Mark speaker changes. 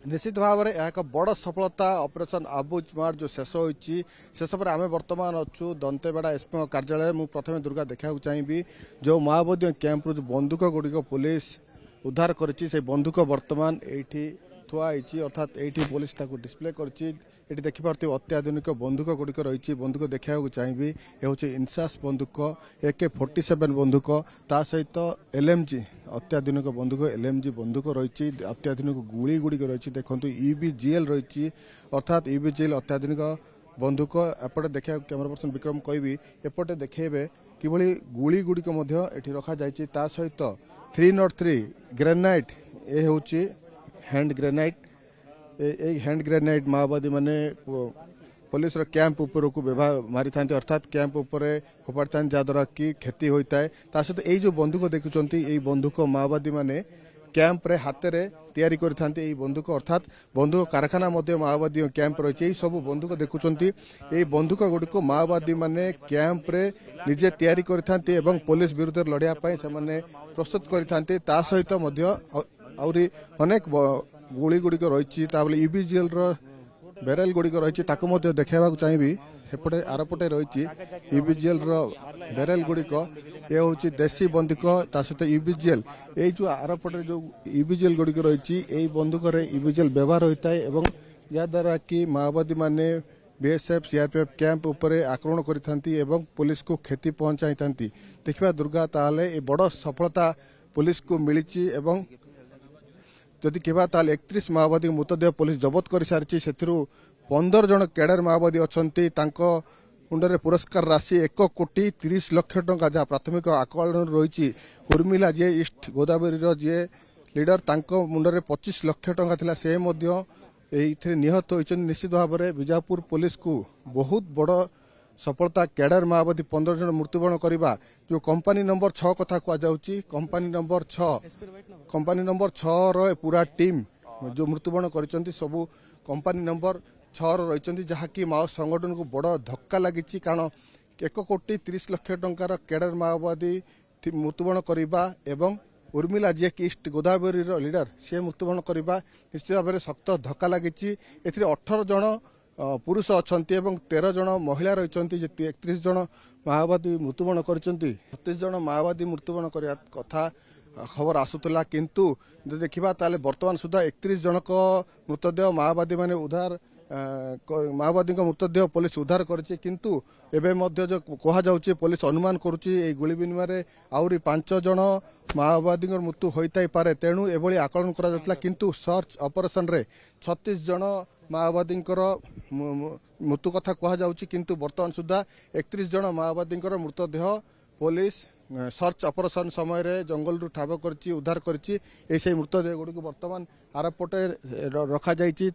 Speaker 1: निश्चित भाव में एक बड़ सफलता ऑपरेशन आबू स्मार्ट जो शेष होती शेष पर आम बर्तमान अच्छु दंतेवाड़ा एसपी कार्यालय मु प्रथम दुर्गा देखा चाहिए जो माओवादी कैंप जो बंदूक गुड़िक पुलिस उद्धार कर बंदूक बर्तमान ये थुआई अर्थात ये पुलिस डिस्प्ले कर देखिपे अत्याधुनिक बंदूक गुड़िक रही बंदूक देखा चाहिए ये हूँ इनसास बंदूक AK-47 बंदूक ता सहित LMG अत्याधुनिक बंदूक LMG बंदूक रही अत्याधुनिक गुड़ी गुड़िक रही देखो EBGL रही अर्थात EBGL अत्याधुनिक बंदूक एपटे देखा कैमरा पर्सन विक्रम कहबी एपटे देखेबे किभली गुड़ी गुड़िक रखा जाता सहित 303 ग्रेनाइट ये हूँ हैंड ग्रेनाइट हैंड ग्रेनाइट माओवादी माने पुलिस कैंप उपर को व्यवहार मारी था अर्थात कैंप उपर फोपाड़ी था जहाद्वारा कि क्षति होता है सहित यही जो बंदूक देखुं यही बंदूक माओवादी माने कैंप रे हाथ रे तैयारी करथांती बंदूक अर्थात बंदूक कारखाना माओवादी कैंप रही सब बंदूक देखुं यही बंदूक गुड़िक माओवादी माने कैंप रे निजे तैयारी करथांती एवं पुलिस विरुद्ध लड़िया से प्रस्तुत करथांती ता सहित आउरी अनेक गुड़ी गुड़िक रही EBGL बेरेल गुड़िक रही देखा चाहिए एपटे आरपटे रही EBGL बेरेल गुड़िक ये हूँ देसी बंदूक सहित EBGL ये जो आरपटे जो EBGL गुड़िक रही यही बंदूक EBGL व्यवहार होता है एवं याद्वारा कि माओवादी माने BSF CRPF कैंप उपर आक्रमण कर पुलिस को क्षति पहुंचाई देखा दुर्गा ताले ये बड़ सफलता पुलिस को मिली एवं जदि कहवा 31 माओवादी मृतदेह पुलिस जबत कर सारी से 15 जन कैडर माओवादी अच्छा मुंडे पुरस्कार राशि 1,30,00,000 टंका जहाँ प्राथमिक आकलन रही उर्मिला जी ईस्ट गोदावरी जी लीडर मुंडे 25 लाख टंका थिला से निहत होती निश्चित भाव में बीजापुर पुलिस को बहुत बड़ सफलता कैडर माओवादी 15 जन मृत्युवरण करवा जो कंपनी नंबर 6 कथा कहुच्छी कंपनी नंबर 6 रो पूरा टीम जो मृत्युवरण कर सबू कंपनी नंबर 6 रही जहाँकि माओ संगठन को बड़ धक्का लगी कारण 1,30,00,000 टंकार कैडर माओवादी मृत्युवरण करवा एवं Urmila ji east Godavari leader C मृत्युवरण करवा निश्चित भाव में सख्त धक्का लगी 18 जन पुरुष अच्छा 13 जन महिला रही 31 जन माओवादी मृत्युवरण कर 36 जन माओवादी मृत्युवरण करने कथा खबर आसूला किंतु देखा ताले बर्तमान सुधा 31 जनक मृतदेह माओवादी माने उद्धार माओवादी मृतदेह पुलिस उद्धार करिछि किंतु एबे मध्य जो कहा जाउछि पुलिस अनुमान करुछि ए गुली विनिमय आउरी 5 जन माओवादी मृत्यु होइताई पारे तेणु एभली आकलन करा जातला किंतु सर्च ऑपरेशन रे 36 जन माओवादी मृत्यु कथा कहा जाउछि किंतु बर्तमान सुधा 31 जन माओवादी मृतदेह पुलिस सर्च ऑपरेशन समय रे जंगल रु ठाब करछि उद्धार करछि ए से मृतदेह गुडी को वर्तमान आरपटे रखा जाइछि।